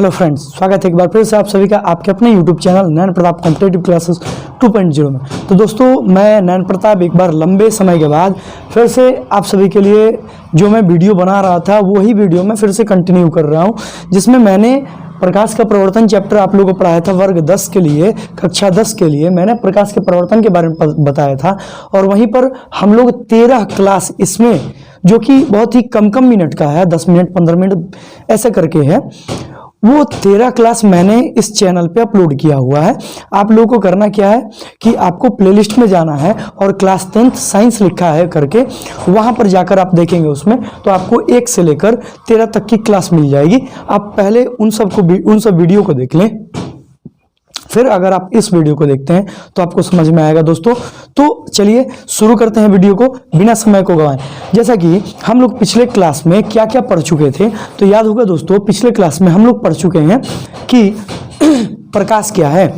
Hello friends, स्वागत है एक बार फिर से आप सभी का आपके अपने यूट्यूब चैनल नयन प्रताप कॉम्पिटिटिव क्लासेस 2.0 में। तो दोस्तों, मैं नयन प्रताप एक बार लंबे समय के बाद फिर से आप सभी के लिए जो मैं वीडियो बना रहा था वही वीडियो मैं फिर से कंटिन्यू कर रहा हूँ, जिसमें मैंने प्रकाश का प्रवर्तन चैप्टर आप लोगों को पढ़ाया था। वर्ग 10 के लिए, कक्षा 10 के लिए मैंने प्रकाश के प्रवर्तन के बारे में बताया था। और वहीं पर हम लोग 13 क्लास इसमें, जो कि बहुत ही कम मिनट का है, 10 मिनट 15 मिनट ऐसे करके है, वो 13 क्लास मैंने इस चैनल पे अपलोड किया हुआ है। आप लोगों को करना क्या है कि आपको प्लेलिस्ट में जाना है और क्लास 10th साइंस लिखा है करके वहां पर जाकर आप देखेंगे, उसमें तो आपको 1 से लेकर 13 तक की क्लास मिल जाएगी। आप पहले उन सब वीडियो को देख लें, फिर अगर आप इस वीडियो को देखते हैं तो आपको समझ में आएगा दोस्तों। तो चलिए शुरू करते हैं वीडियो को बिना समय को गंवाए। जैसा कि हम लोग पिछले क्लास में क्या क्या पढ़ चुके थे, तो याद होगा दोस्तों, पिछले क्लास में हम लोग पढ़ चुके हैं कि प्रकाश क्या है।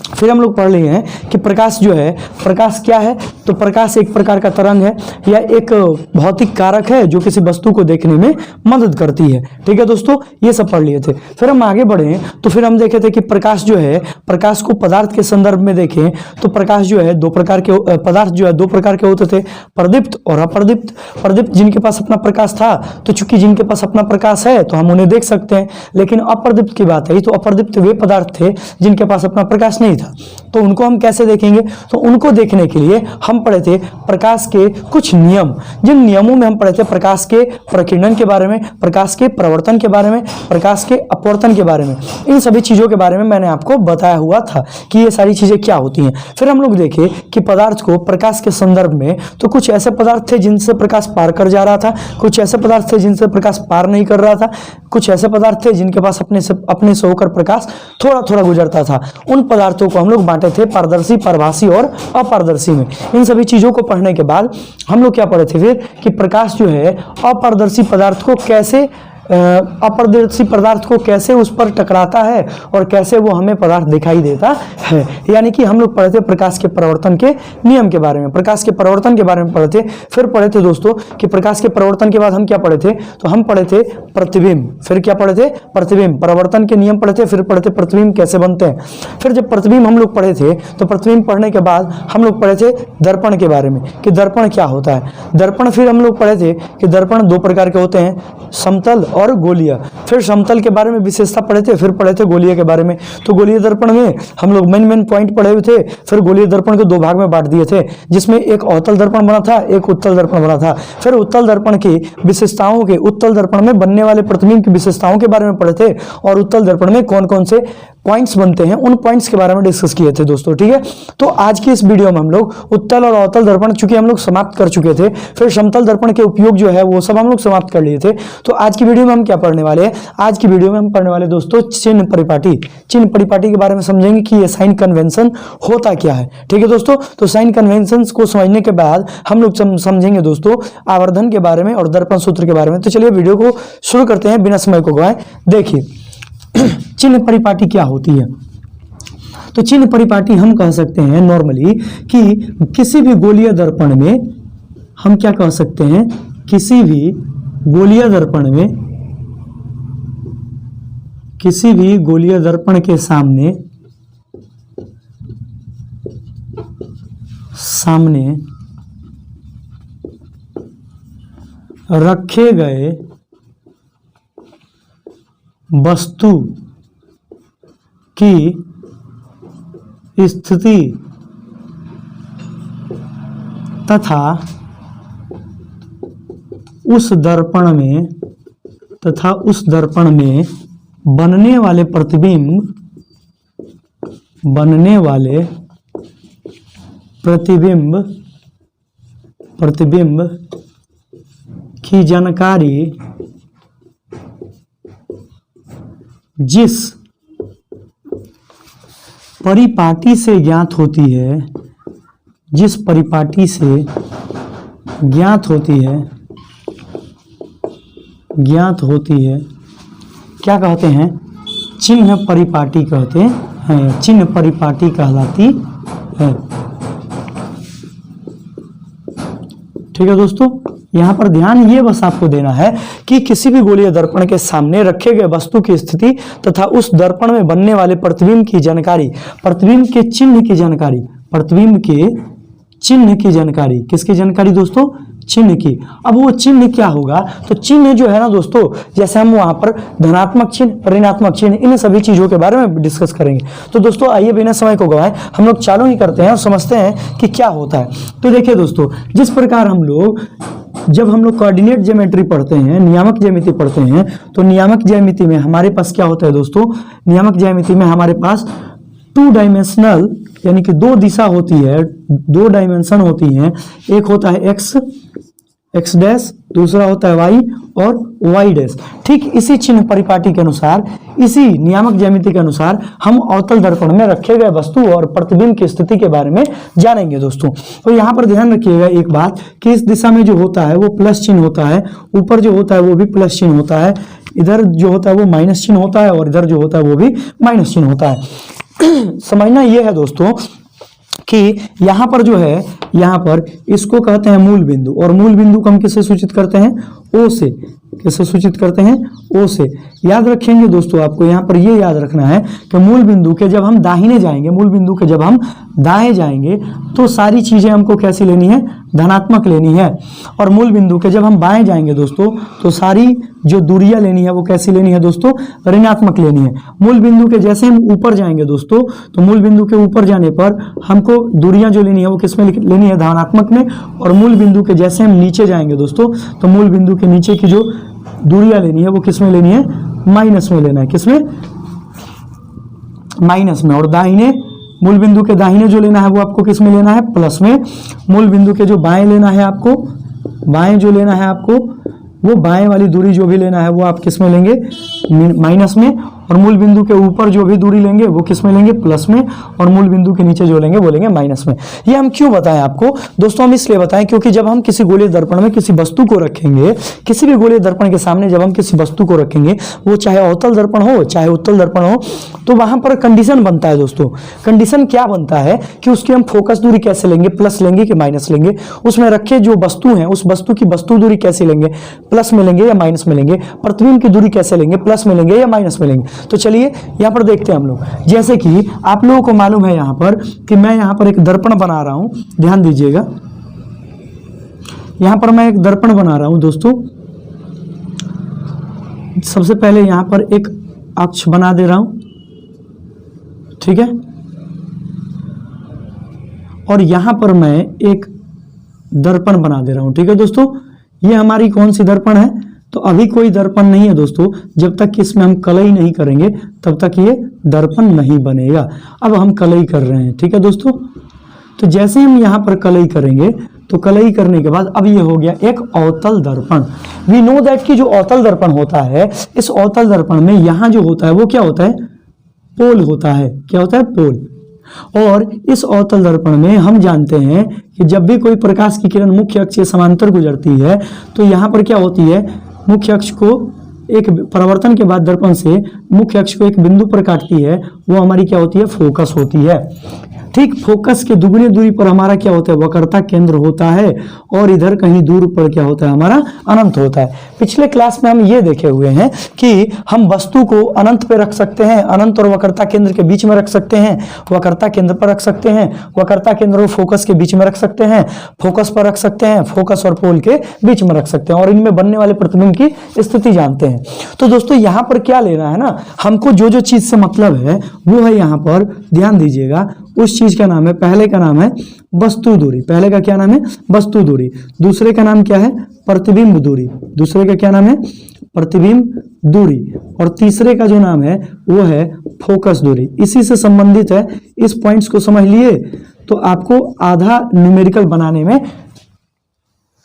फिर हम लोग पढ़ लिए हैं कि प्रकाश जो है, प्रकाश क्या है, तो प्रकाश एक प्रकार का तरंग है या एक भौतिक कारक है जो किसी वस्तु को देखने में मदद करती है। ठीक है दोस्तों, ये सब पढ़ लिए थे। फिर हम आगे बढ़े तो फिर हम देखे थे कि प्रकाश जो है, प्रकाश को पदार्थ के संदर्भ में देखें तो प्रकाश जो है दो प्रकार के पदार्थ जो है दो प्रकार के होते थे, प्रदीप्त और अप्रदीप्त। प्रदीप्त जिनके पास अपना प्रकाश था, तो चूंकि जिनके पास अपना प्रकाश है तो हम उन्हें देख सकते हैं, लेकिन अप्रदीप्त की बात है तो अप्रदीप्त वे पदार्थ थे जिनके पास अपना प्रकाश नहीं था। तो उनको हम कैसे देखेंगे, तो उनको देखने के लिए हम पढ़े थे प्रकाश के कुछ नियम। जिन नियमों में हम पढ़े थे प्रकाश के प्रकीर्णन के बारे में, प्रकाश के प्रवर्तन के बारे में, प्रकाश के अपवर्तन के बारे में, इन सभी चीजों के बारे में मैंने आपको बताया हुआ था कि ये सारी चीजें क्या होती हैं। फिर हम लोग देखे कि पदार्थ को प्रकाश के संदर्भ में, तो कुछ ऐसे पदार्थ थे जिनसे प्रकाश पार कर जा रहा था, कुछ ऐसे पदार्थ थे जिनसे प्रकाश पार नहीं कर रहा था, कुछ ऐसे पदार्थ थे जिनके पास अपने से होकर प्रकाश थोड़ा थोड़ा गुजरता था। उन पदार्थों को हम लोग बांटे थे पारदर्शी, पारभासी और अपारदर्शी में। इन सभी चीजों को पढ़ने के बाद हम लोग क्या पढ़े थे फिर कि प्रकाश जो है अपारदर्शी पदार्थ को कैसे, अपारदर्शी पदार्थ को कैसे उस पर टकराता है और कैसे वो हमें पदार्थ दिखाई देता है। यानी कि हम लोग पढ़े थे प्रकाश के प्रवर्तन के नियम के बारे में, प्रकाश के प्रवर्तन के बारे में पढ़े थे। फिर पढ़े थे दोस्तों कि प्रकाश के प्रवर्तन के बाद हम क्या पढ़े थे, तो हम पढ़े थे प्रतिबिंब। फिर क्या पढ़े थे, प्रतिबिंब, प्रवर्तन के नियम पढ़े थे। फिर पढ़े थे प्रतिबिंब कैसे बनते हैं। फिर जब प्रतिबिंब हम लोग पढ़े थे तो प्रतिबिंब पढ़ने के बाद हम लोग पढ़े थे दर्पण के बारे में कि दर्पण क्या होता है। दर्पण फिर हम लोग पढ़े थे कि दर्पण 2 प्रकार के होते हैं, समतल और गोलीय। फिर समतल के बारे में विशेषता पढ़े थे, फिर पढ़े थे गोलीय के बारे में। तो गोलीय दर्पण में हम लोग मेन पॉइंट पढ़े हुए थे। फिर गोलीय दर्पण को 2 भाग में बांट दिए थे, जिसमें एक अवतल दर्पण बना था, एक उत्तल दर्पण बना था। फिर उत्तल दर्पण की विशेषताओं के, उत्तल दर्पण में बनने वाले प्रतिबिंब की विशेषताओं के बारे में पढ़े थे, और उत्तल दर्पण में कौन कौन से पॉइंट्स बनते हैं उन पॉइंट्स के बारे में डिस्कस किए थे दोस्तों। ठीक है, तो आज की इस वीडियो में हम लोग उत्तल और अवतल दर्पण चूंकि हम लोग समाप्त कर चुके थे, फिर समतल दर्पण के उपयोग जो है वो सब हम लोग समाप्त कर लिए थे। तो आज की वीडियो में हम क्या पढ़ने वाले हैं, आज की वीडियो में हम पढ़ने वाले दोस्तों चिन्ह परिपाटी। चिन्ह परिपाटी के बारे में समझेंगे कि ये साइन कन्वेंशन होता क्या है। ठीक है दोस्तों, तो साइन कन्वेंशन को समझने के बाद हम लोग समझेंगे दोस्तों आवर्धन के बारे में और दर्पण सूत्र के बारे में। तो चलिए वीडियो को शुरू करते हैं बिना समय को गवाए। देखिए चिन्ह परिपाटी क्या होती है, तो चिन्ह परिपाटी हम कह सकते हैं नॉर्मली कि किसी भी गोलीय दर्पण में, हम क्या कह सकते हैं, किसी भी गोलीय दर्पण में, किसी भी गोलीय दर्पण के सामने रखे गए वस्तु की स्थिति तथा उस दर्पण में बनने वाले प्रतिबिंब की जानकारी जिस परिपाटी से ज्ञात होती है, जिस परिपाटी से ज्ञात होती है क्या कहते हैं, चिन्ह परिपाटी कहते हैं, चिन्ह परिपाटी कहलाती है। ठीक है दोस्तों, यहाँ पर ध्यान ये बस आपको देना है कि किसी भी गोलीय दर्पण के सामने रखे गए वस्तु की स्थिति तथा उस दर्पण में बनने वाले प्रतिबिंब की जानकारी, प्रतिबिंब के चिन्ह की जानकारी, प्रतिबिंब के चिन्ह की जानकारी, किसकी जानकारी दोस्तों? चिन्ह की। अब वो चिन्ह क्या होगा? तो चिन्ह जो है ना दोस्तों, जैसे हम वहां पर धनात्मक चिन्ह, ऋणात्मक चिन्ह, इन सभी चीजों के बारे में डिस्कस करेंगे। तो दोस्तों आइए बिना समय को गवाएं हम लोग चालू ही करते हैं और समझते हैं कि क्या होता है। तो देखिए दोस्तों, जिस प्रकार जब हम लोग कोऑर्डिनेट ज्योमेट्री पढ़ते हैं, नियामक ज्यामिति पढ़ते हैं, तो नियामक ज्यामिति में हमारे पास क्या होता है दोस्तों? नियामक ज्यामिति में हमारे पास 2 डायमेंशनल यानी कि 2 दिशा होती है, 2 डायमेंशन होती हैं। एक होता है एक्स डैश, दूसरा होता है वाई और वाई डैश। ठीक इसी चिन्ह परिपाटी के अनुसार, इसी नियामक ज्यामिति के अनुसार हम अवतल दर्पण में रखे गए वस्तु और प्रतिबिंब की स्थिति के बारे में जानेंगे दोस्तों। तो यहाँ पर ध्यान रखिएगा एक बात कि इस दिशा में जो होता है वो प्लस चिन्ह होता है, ऊपर जो होता है वो भी प्लस चिन्ह होता है, इधर जो होता है वो माइनस चिन्ह होता है और इधर जो होता है वो भी माइनस चिन्ह होता है। समझना ये है दोस्तों कि यहाँ पर जो है, यहाँ पर इसको कहते हैं मूल बिंदु, और मूल बिंदु को हम किससे सूचित करते हैं? ओ से। किससे सूचित करते हैं? ओ से। याद रखेंगे दोस्तों, आपको यहाँ पर ये याद रखना है कि मूल बिंदु के जब हम दाहिने जाएंगे, मूल बिंदु के जब हम दाएं जाएंगे तो सारी चीजें हमको कैसी लेनी है? धनात्मक लेनी है। और मूल बिंदु के जब हम बाएं जाएंगे दोस्तों तो सारी जो दूरियां लेनी है वो कैसी लेनी है दोस्तों? ऋणात्मक लेनी है। मूल बिंदु के जैसे हम ऊपर जाएंगे दोस्तों, तो मूल बिंदु के ऊपर जाने पर हमको दूरियां जो लेनी है वो किसमें लेनी है? धनात्मक में। और मूल बिंदु के जैसे हम नीचे जाएंगे दोस्तों, तो मूल बिंदु के नीचे की जो दूरियां लेनी है वो किसमें लेनी है? माइनस में लेना है। किसमें? माइनस में। और दाहिने, मूल बिंदु के दाहिने जो लेना है वो आपको किसमें लेना है? प्लस में। मूल बिंदु के जो बाएं लेना है आपको, बाएं जो लेना है आपको, वो बाएं वाली दूरी जो भी लेना है वो आप किसमें लेंगे? माइनस में। और मूल बिंदु के ऊपर जो भी दूरी लेंगे वो किसमें लेंगे? प्लस में। और मूल बिंदु के नीचे जो लेंगे वो लेंगे माइनस में। ये हम क्यों बताएं आपको दोस्तों? हम इसलिए बताएं क्योंकि जब हम किसी गोलीय दर्पण में किसी वस्तु को रखेंगे, किसी भी गोलीय दर्पण के सामने जब हम किसी वस्तु को रखेंगे, वो चाहे अवतल दर्पण हो चाहे उत्तल दर्पण हो, तो वहां पर कंडीशन बनता है दोस्तों। कंडीशन क्या बनता है कि उसकी हम फोकस दूरी कैसे लेंगे? प्लस लेंगे कि माइनस लेंगे? उसमें रखे जो वस्तु है उस वस्तु की वस्तु दूरी कैसे लेंगे? प्लस में लेंगे या माइनस में लेंगे? प्रतिबिंब की दूरी कैसे लेंगे? प्लस में लेंगे या माइनस में लेंगे? तो चलिए यहाँ पर देखते हैं हम लोग। जैसे कि आप लोगों को मालूम है यहाँ पर कि मैं यहाँ पर एक दर्पण बना रहा हूं, ध्यान दीजिएगा। यहाँ पर मैं एक दर्पण बना रहा हूं दोस्तों। सबसे पहले यहाँ पर एक अक्ष बना दे रहा हूं, ठीक है। और यहाँ पर मैं एक दर्पण बना दे रहा हूं, ठीक है दोस्तों। ये हमारी कौन सी दर्पण है? तो अभी कोई दर्पण नहीं है दोस्तों। जब तक कि इसमें हम कलई नहीं करेंगे तब तक ये दर्पण नहीं बनेगा। अब हम कलई कर रहे हैं, ठीक है दोस्तों। तो जैसे हम यहाँ पर कलई करेंगे तो कलई करने के बाद अब ये हो गया एक अवतल दर्पण। वी नो दैट कि जो अवतल दर्पण होता है, इस अवतल दर्पण में यहाँ जो होता है वो क्या होता है? पोल होता है। क्या होता है? पोल। और इस अवतल दर्पण में हम जानते हैं कि जब भी कोई प्रकाश की किरण मुख्य अक्ष के समांतर गुजरती है तो यहाँ पर क्या होती है? मुख्य अक्ष को एक परावर्तन के बाद दर्पण से मुख्य अक्ष को एक बिंदु पर काटती है, वो हमारी क्या होती है? फोकस होती है। ठीक फोकस के दुगनी दूरी पर हमारा क्या होता है? वक्रता केंद्र होता है। और इधर कहीं दूर पर क्या होता है? हमारा अनंत होता है। पिछले क्लास में हम ये देखे हुए हैं कि हम वस्तु को अनंत पे रख सकते हैं, अनंत और वक्रता केंद्र के बीच में रख सकते हैं, वक्रता केंद्र पर रख सकते हैं, वक्रता केंद्र और फोकस के बीच में रख सकते हैं, फोकस पर रख सकते हैं, फोकस और पोल के बीच में रख सकते हैं, और इनमें बनने वाले प्रतिबिंब की स्थिति जानते हैं। तो दोस्तों यहाँ पर क्या लेना है ना, हमको जो जो चीज से मतलब है वो है, यहाँ पर ध्यान दीजिएगा। उस चीज का नाम है, पहले का नाम है वस्तु दूरी। पहले का क्या नाम है? वस्तु दूरी। दूसरे का नाम क्या है? प्रतिबिंब दूरी। दूसरे का क्या नाम है? प्रतिबिंब दूरी। और तीसरे का जो नाम है वो है फोकस दूरी। इसी से संबंधित है। इस पॉइंट्स को समझ लिए तो आपको आधा न्यूमेरिकल बनाने में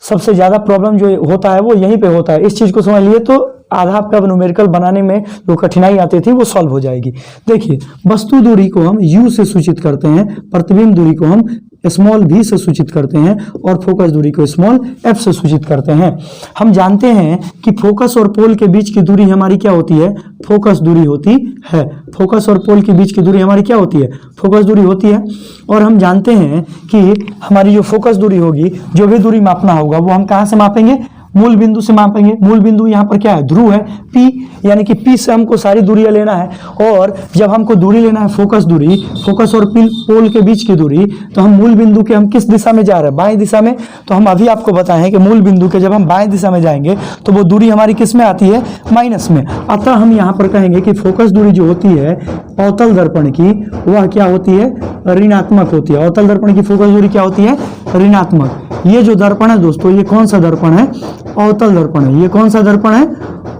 सबसे ज्यादा प्रॉब्लम जो होता है वो यहीं पे होता है। इस चीज को समझ लिए तो आधा आपका न्यूमेरिकल बनाने में जो कठिनाई आती थी वो सॉल्व हो जाएगी। देखिए, वस्तु दूरी को हम u से सूचित करते हैं, प्रतिबिंब दूरी को हम स्मॉल v से सूचित करते हैं और फोकस दूरी को स्मॉल f से सूचित करते हैं। हम जानते हैं कि फोकस और पोल के बीच की दूरी हमारी क्या होती है, फोकस दूरी होती है। फोकस और पोल के बीच की दूरी हमारी क्या होती है, फोकस दूरी होती है। और हम जानते हैं कि हमारी जो फोकस दूरी होगी, जो भी दूरी मापना होगा वो हम कहाँ से मापेंगे, मूल बिंदु से मापेंगे। मूल बिंदु यहाँ पर क्या है, ध्रुव है P, यानी कि P से हमको सारी दूरियां लेना है। और जब हमको दूरी लेना है फोकस दूरी, फोकस और पोल के बीच की दूरी, तो हम मूल बिंदु के हम किस दिशा में जा रहे हैं, बाएं दिशा में। तो हम अभी आपको बताएं कि मूल बिंदु के जब हम बाएं दिशा में जाएंगे तो वो दूरी हमारी किस में आती है, माइनस में। अतः हम यहाँ पर कहेंगे कि फोकस दूरी जो होती है अवतल दर्पण की, वह क्या होती है, ऋणात्मक होती है। अवतल दर्पण की फोकस दूरी क्या होती है, ऋणात्मक। ये जो दर्पण है दोस्तों, ये कौन सा दर्पण है, अवतल दर्पण है। ये कौन सा दर्पण है,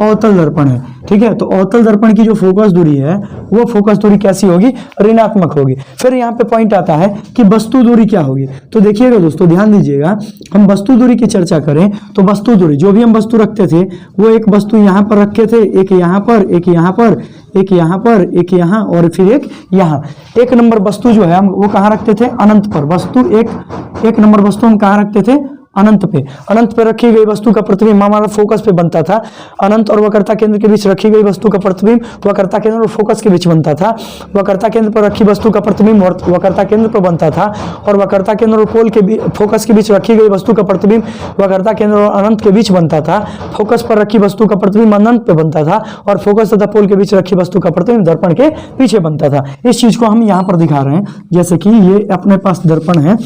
अवतल दर्पण है। ठीक है, तो अवतल दर्पण की जो फोकस दूरी है वो फोकस दूरी कैसी होगी, ऋणात्मक होगी। फिर यहाँ पे पॉइंट आता है कि वस्तु दूरी क्या होगी। तो देखिएगा दोस्तों, ध्यान दीजिएगा, हम वस्तु दूरी की चर्चा करें तो वस्तु दूरी, जो भी हम वस्तु रखते थे वो एक वस्तु यहाँ पर रखे थे, एक यहाँ पर, एक यहाँ पर, एक यहाँ पर, एक यहाँ और फिर एक यहाँ। एक नंबर वस्तु जो है हम वो कहाँ रखते थे, अनंत पर। वस्तु एक नंबर वस्तु हम कहाँ रखते थे, अनंत पे। अनंत पे रखी गई वस्तु का प्रतिबिंब हमारा फोकस पे बनता था। अनंत और वक्रता केंद्र के बीच रखी गई वस्तु का प्रतिबिंब वक्रता केंद्र और फोकस के बीच बनता था। वक्रता केंद्र पर रखी वस्तु का प्रतिबिंब वक्रता केंद्र पर बनता था। और वक्रता केंद्र और पोल के बीच, फोकस के बीच रखी गई वस्तु का प्रतिबिंब वक्रता केंद्र और अनंत के बीच बनता था। फोकस पर रखी वस्तु का प्रतिबिंब अनंत पे बनता था और फोकस तथा पोल के बीच रखी वस्तु का प्रतिबिंब दर्पण के पीछे बनता था। इस चीज को हम यहाँ पर दिखा रहे हैं, जैसे कि ये अपने पास दर्पण है,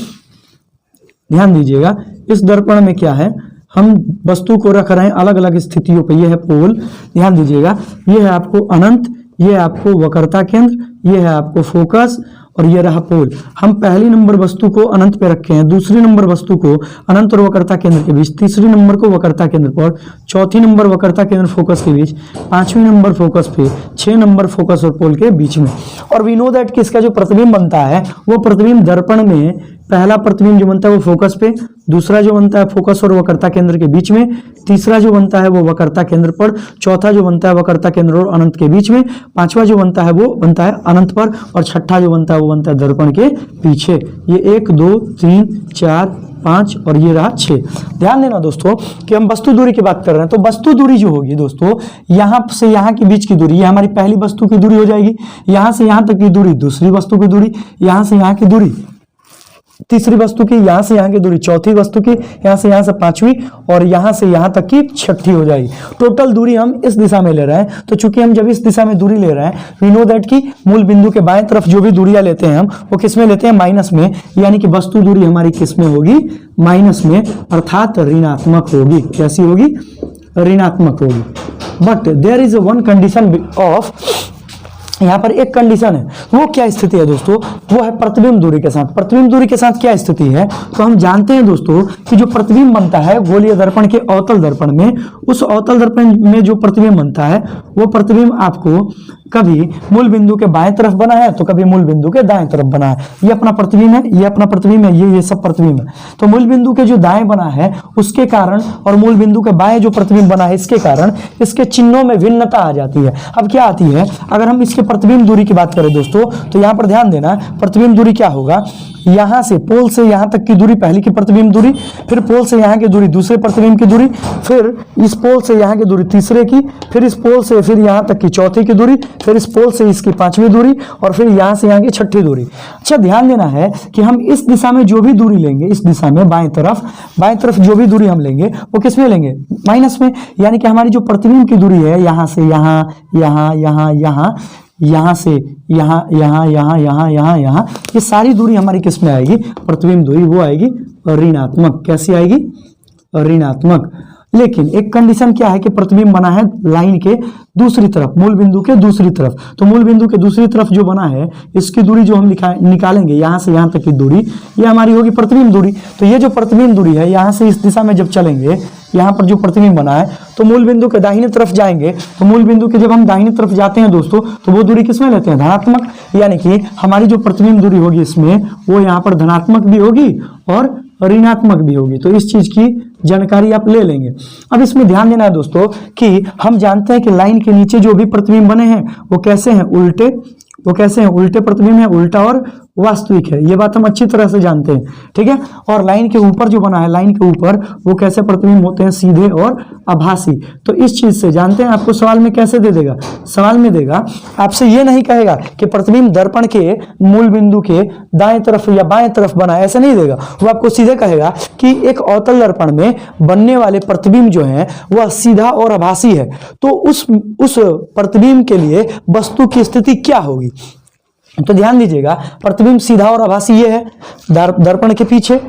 ध्यान दीजिएगा। इस दर्पण में क्या है, हम वस्तु को रख रहे हैं अलग अलग स्थितियों पे। ये है पोल, ध्यान दीजिएगा, ये है आपको अनंत, ये है आपको वक्रता केंद्र, ये है आपको फोकस और ये रहा पोल। हम पहली नंबर वस्तु को अनंत पे रखे हैं, दूसरी नंबर वस्तु को अनंत और वक्रता केंद्र के बीच, तीसरी नंबर को वक्रता केंद्र पर, चौथी नंबर वक्रता केंद्र फोकस के बीच, पांचवी नंबर फोकस पे, 6 नंबर फोकस और पोल के बीच में। और वी नो दैट कि इसका जो प्रतिबिंब बनता है वो प्रतिबिंब दर्पण में, पहला प्रतिबिंब जो बनता है वो फोकस पे, दूसरा जो बनता है फोकस और वक्रता केंद्र के बीच में, तीसरा जो बनता है वो वक्रता केंद्र पर, चौथा जो बनता है वक्रता केंद्र और अनंत के बीच में, पांचवा जो बनता है वो बनता है अनंत पर और छठा जो बनता है वो बनता है दर्पण के पीछे। ये 1 2 3 4 5 और ये रहा 6। ध्यान देना दोस्तों कि हम वस्तु दूरी की बात कर रहे हैं, तो वस्तु दूरी जो होगी दोस्तों, यहाँ से यहाँ के बीच की दूरी, ये हमारी पहली वस्तु की दूरी हो जाएगी। यहाँ से यहाँ तक की दूरी दूसरी वस्तु की दूरी, यहाँ से यहाँ की दूरी तीसरी वस्तु की, यहाँ से यहाँ की दूरी चौथी वस्तु की, यहाँ से पांचवी और यहाँ से यहाँ तक की छठी हो जाएगी। टोटल दूरी हम इस दिशा में ले रहे हैं। तो चूंकि हम जब इस दिशा में दूरी ले रहे हैं, वी नो दैट कि मूल बिंदु के बाएं तरफ जो भी दूरियां लेते हैं हम वो किस में लेते हैं, माइनस में। यानी कि वस्तु दूरी हमारी किस में होगी, माइनस में, अर्थात ऋणात्मक होगी। कैसी होगी, ऋणात्मक होगी। But there is one condition of, यहाँ पर एक कंडीशन है। वो क्या स्थिति है दोस्तों, वो है प्रतिबिंब दूरी के साथ। प्रतिबिंब दूरी के साथ क्या स्थिति है, तो हम जानते हैं दोस्तों कि जो प्रतिबिंब बनता है गोलीय दर्पण के अवतल दर्पण में, उस अवतल दर्पण में जो प्रतिबिंब बनता है वो प्रतिबिंब आपको कभी मूल बिंदु के बाएं तरफ बना है तो कभी मूल बिंदु के दाएं तरफ बना है। ये अपना प्रतिबिंब है, ये अपना प्रतिबिंब है, ये सब प्रतिबिंब है। तो मूल बिंदु के जो दाएं बना है उसके कारण और मूल बिंदु के बाएं जो प्रतिबिंब बना है इसके कारण इसके चिन्हों में भिन्नता आ जाती है। अब क्या आती है, अगर हम इसके प्रतिबिंब दूरी की बात करें दोस्तों, तो यहाँ पर ध्यान देना, प्रतिबिंब दूरी क्या होगा, यहाँ से पोल से यहाँ तक की दूरी पहली की प्रतिबिंब दूरी, फिर पोल से यहाँ की दूरी दूसरे प्रतिबिंब की दूरी, फिर इस पोल से यहाँ की दूरी तीसरे की, फिर इस पोल से फिर यहाँ तक की चौथी की दूरी, फिर इस पोल से इसकी पांचवी दूरी और फिर यहाँ से यहाँ की छठी दूरी। अच्छा ध्यान देना है कि हम इस दिशा में जो भी दूरी लेंगे, इस दिशा में बाएं तरफ जो भी दूरी हम लेंगे वो किस में लेंगे, माइनस में। यानी कि हमारी जो प्रतिबिंब की दूरी है यहाँ से यहाँ, यहाँ यहाँ यहाँ, यहाँ से यहाँ, यहाँ यहाँ यहाँ यहाँ यहाँ, ये सारी दूरी हमारी किस में आएगी, प्रतिबिंब दूरी वो आएगी ऋणात्मक। कैसी आएगी, ऋणात्मक। लेकिन एक कंडीशन क्या है कि प्रतिबिंब बना है लाइन के दूसरी तरफ, मूल बिंदु के दूसरी तरफ। तो मूल बिंदु के दूसरी तरफ जो बना है इसकी दूरी जो हम निकालेंगे यहाँ से यहाँ तक की दूरी, ये हमारी होगी प्रतिबिंब दूरी। तो ये जो प्रतिबिंब दूरी है यहाँ से इस दिशा में जब चलेंगे, यहाँ पर जो प्रतिबिंब बना है तो मूल बिंदु के दाहिने तरफ जाएंगे। तो मूल बिंदु के जब हम दाहिने तरफ जाते हैं दोस्तों तो वो दूरी किसमें लेते हैं, धनात्मक। यानी कि हमारी जो प्रतिबिंब दूरी होगी इसमें वो यहाँ पर धनात्मक भी होगी और ऋणात्मक भी होगी। तो इस चीज की जानकारी आप ले लेंगे। अब इसमें ध्यान देना है दोस्तों कि हम जानते हैं कि लाइन के नीचे जो भी प्रतिबिंब बने हैं वो कैसे हैं, उल्टे। वो कैसे हैं, उल्टे प्रतिबिंब है, उल्टा और वास्तविक है, ये बात हम अच्छी तरह से जानते हैं, ठीक है। और लाइन के ऊपर जो बना है, लाइन के ऊपर वो कैसे प्रतिबिंब होते हैं, सीधे और आभासी। तो इस चीज से जानते हैं, आपको सवाल में कैसे दे देगा, सवाल में देगा आपसे ये नहीं कहेगा कि प्रतिबिंब दर्पण के मूल बिंदु के दाएं तरफ या बाएं तरफ बना है, ऐसा नहीं देगा। वो आपको सीधे कहेगा कि एक अवतल दर्पण में बनने वाले प्रतिबिंब जो है वह सीधा और आभासी है, तो उस प्रतिबिंब के लिए वस्तु की स्थिति क्या होगी। तो ध्यान दीजिएगा, प्रतिबिंब सीधा और आभासी ये है दर्पण के पीछे,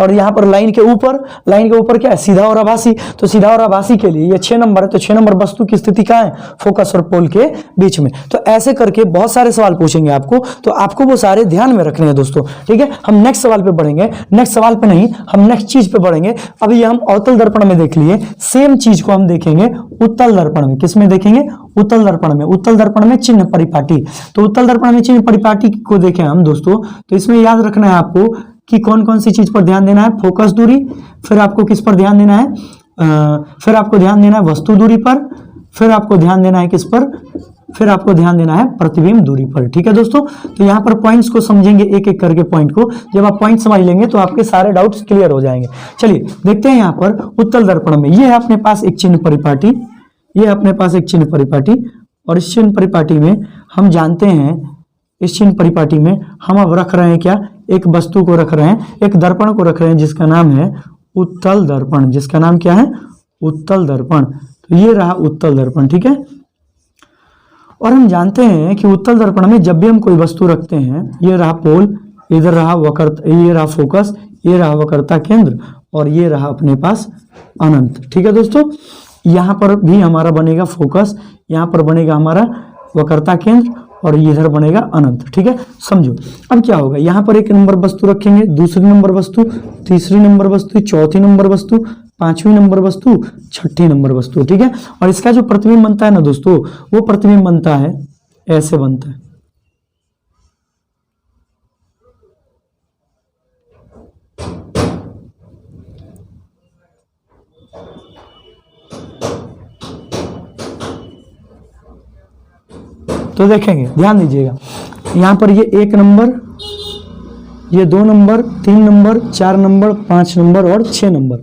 और यहाँ पर लाइन के ऊपर क्या है, सीधा और आभासी। तो सीधा और आभासी के लिए ये 6 नंबर है, तो 6 नंबर वस्तु की स्थिति कहाँ है, फोकस और पोल के बीच में। तो ऐसे करके बहुत सारे सवाल पूछेंगे आपको, तो आपको वो सारे ध्यान में रखने हैं दोस्तों, ठीक है। हम नेक्स्ट सवाल पे बढ़ेंगे, नेक्स्ट सवाल पे नहीं, हम नेक्स्ट चीज पे बढ़ेंगे। अभी हम अवतल दर्पण में देख लिए, सेम चीज को हम देखेंगे उत्तल दर्पण में। किस में देखेंगे, उत्तल दर्पण में। उत्तल दर्पण में चिन्ह परिपाटी, तो उत्तल दर्पण में चिन्ह परिपाटी को देखें हम दोस्तों, तो इसमें याद रखना है आपको कि कौन कौन सी चीज पर ध्यान देना है, फोकस दूरी, फिर आपको किस पर ध्यान देना है, फिर आपको ध्यान देना है वस्तु दूरी पर, फिर आपको ध्यान देना है किस पर, फिर आपको ध्यान देना है प्रतिबिंब दूरी पर, ठीक है दोस्तों। तो यहाँ पर पॉइंट्स को समझेंगे एक एक करके पॉइंट को, जब आप पॉइंट समझ लेंगे तो आपके सारे डाउट्स क्लियर हो जाएंगे। चलिए देखते हैं यहाँ पर उत्तल दर्पण में, ये है अपने पास एक चिन्ह परिपाटी, ये है अपने पास एक चिन्ह परिपाटी, और इस चिन्ह परिपाटी में हम जानते हैं, इस चिन्ह परिपाटी में हम अब रख रहे हैं क्या, एक वस्तु को रख रहे हैं, एक दर्पण को रख रहे हैं जिसका नाम है उत्तल दर्पण, जिसका नाम क्या है, उत्तल दर्पण। तो ये रहा उत्तल दर्पण, ठीक है। और हम जानते हैं कि उत्तल दर्पण में जब भी हम कोई वस्तु रखते हैं, ये रहा पोल, इधर रहा वक्रता, ये रहा फोकस, ये रहा वक्रता केंद्र, और ये रहा अपने पास अनंत, ठीक है दोस्तों। यहाँ पर भी हमारा बनेगा फोकस, यहाँ पर बनेगा हमारा वक्रता केंद्र, और इधर बनेगा अनंत, ठीक है। समझो अब क्या होगा, यहाँ पर एक नंबर वस्तु रखेंगे, दूसरी नंबर वस्तु, तीसरी नंबर वस्तु, चौथी नंबर वस्तु, पांचवी नंबर वस्तु, छठी नंबर वस्तु, ठीक है। और इसका जो प्रतिबिंब बनता है ना दोस्तों, वो प्रतिबिंब बनता है ऐसे बनता है, तो देखेंगे, ध्यान दीजिएगा, यहाँ पर ये 1 नंबर, ये 2 नंबर, 3 नंबर, 4 नंबर, 5 नंबर और 6 नंबर।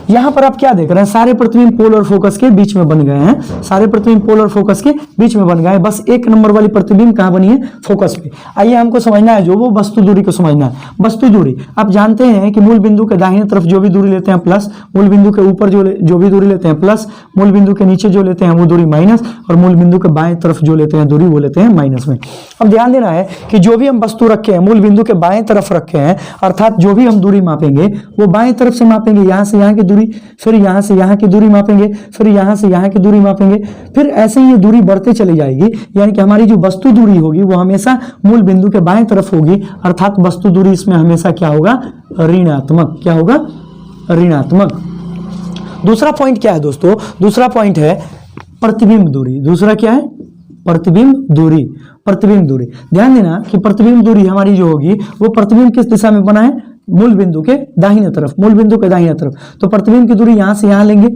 यहाँ पर आप क्या देख रहे हैं, सारे प्रतिबिंब पोल और फोकस के बीच में बन गए हैं, सारे प्रतिबिंब पोल और फोकस के बीच में बन गए हैं। बस 1 नंबर वाली प्रतिबिंब कहाँ बनी है, फोकस पे। आइए हमको समझना है जो वो वस्तु दूरी को समझना है। वस्तु दूरी आप जानते हैं कि मूल बिंदु के दाहिने तरफ जो भी दूरी लेते हैं प्लस, मूल बिंदु के ऊपर जो भी दूरी लेते हैं प्लस, मूल बिंदु के नीचे जो लेते हैं वो दूरी माइनस, और मूल बिंदु के बाएं तरफ जो लेते हैं दूरी वो लेते हैं माइनस में। अब ध्यान देना है कि जो भी हम वस्तु रखे हैं मूल बिंदु के बाएं तरफ रखे हैं, अर्थात जो भी हम दूरी मापेंगे वो बाएं तरफ से मापेंगे, यहाँ से यहाँ की दूरी, फिर यहाँ से यहाँ की दूरी मापेंगे, फिर यहाँ से यहाँ की दूरी मापेंगे, फिर ऐसे ही ये दूरी बढ़ते चली जाएगी। यानी कि हमारी जो वस्तु दूरी होगी वो हमेशा मूल बिंदु के बाएं तरफ होगी, अर्थात वस्तु दूरी इसमें हमेशा क्या होगा, ऋणात्मक। क्या होगा, ऋणात्मक। दूसरा पॉइंट क्या है दोस्तों, दूसरा पॉइंट है प्रतिबिंब दूरी। दूसरा क्या है, प्रतिबिंब दूरी। प्रतिबिंब दूरी ध्यान देना कि प्रतिबिंब दूरी हमारी जो होगी वो प्रतिबिंब किस दिशा में बना है, मूल बिंदु के दाहिने तरफ, मूल बिंदु के दाहिने तरफ। तो प्रतिबिंब की दूरी यहाँ से यहाँ लेंगे,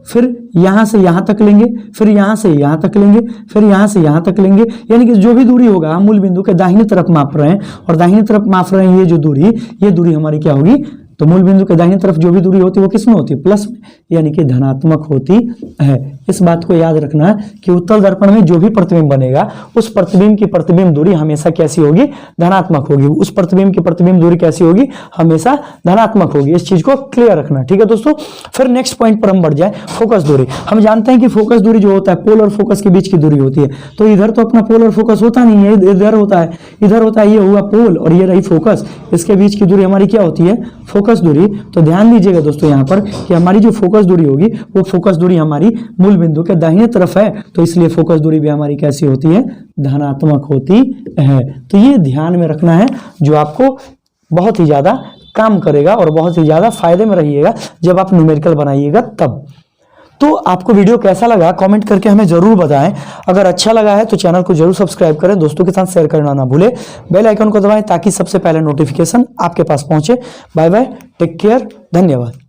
फिर यहाँ से यहाँ तक लेंगे, फिर यहाँ से यहाँ तक लेंगे, फिर यहाँ से यहाँ तक लेंगे। यानी कि जो भी दूरी होगा हम मूल बिंदु के दाहिने तरफ माप रहे हैं, और दाहिने तरफ माप रहे हैं ये जो दूरी, ये दूरी हमारी क्या होगी, तो मूल बिंदु के दाहिने तरफ जो भी दूरी होती है वो किस में होती है, प्लस में, यानी कि धनात्मक होती है। इस बात को याद रखना है कि उत्तल दर्पण में जो भी प्रतिबिंब बनेगा उस प्रतिबिंब की प्रतिबिंब दूरी हमेशा कैसी होगी, धनात्मक होगी। उस प्रतिबिंब की प्रतिबिंब दूरी कैसी होगी, हमेशा धनात्मक होगी। इस चीज को क्लियर रखना, ठीक है दोस्तों। फिर नेक्स्ट पॉइंट पर हम बढ़ जाए, फोकस दूरी। हम जानते हैं कि फोकस दूरी जो होता है पोल और फोकस के बीच की दूरी होती है। तो इधर तो अपना पोल और फोकस होता नहीं है, इधर होता है, इधर होता है, ये हुआ पोल और ये रही फोकस। इसके बीच की दूरी हमारी क्या होती है, फोकस दूरी। तो ध्यान दीजिएगा दोस्तों यहाँ पर कि हमारी जो फोकस दूरी होगी वो फोकस दूरी हमारी मूल बिंदु के दाहिने तरफ है, तो इसलिए फोकस दूरी भी हमारी कैसी होती है, धनात्मक होती है। तो ये ध्यान में रखना है, जो आपको बहुत ही ज्यादा काम करेगा और बहुत ही ज्यादा फायदे में रहिएगा जब आप न्यूमेरिकल बनाइएगा तब। तो आपको वीडियो कैसा लगा कमेंट करके हमें जरूर बताएं। अगर अच्छा लगा है तो चैनल को जरूर सब्सक्राइब करें, दोस्तों के साथ शेयर करना ना भूलें, बेल आइकन को दबाएं ताकि सबसे पहले नोटिफिकेशन आपके पास पहुंचे। बाय बाय, टेक केयर, धन्यवाद।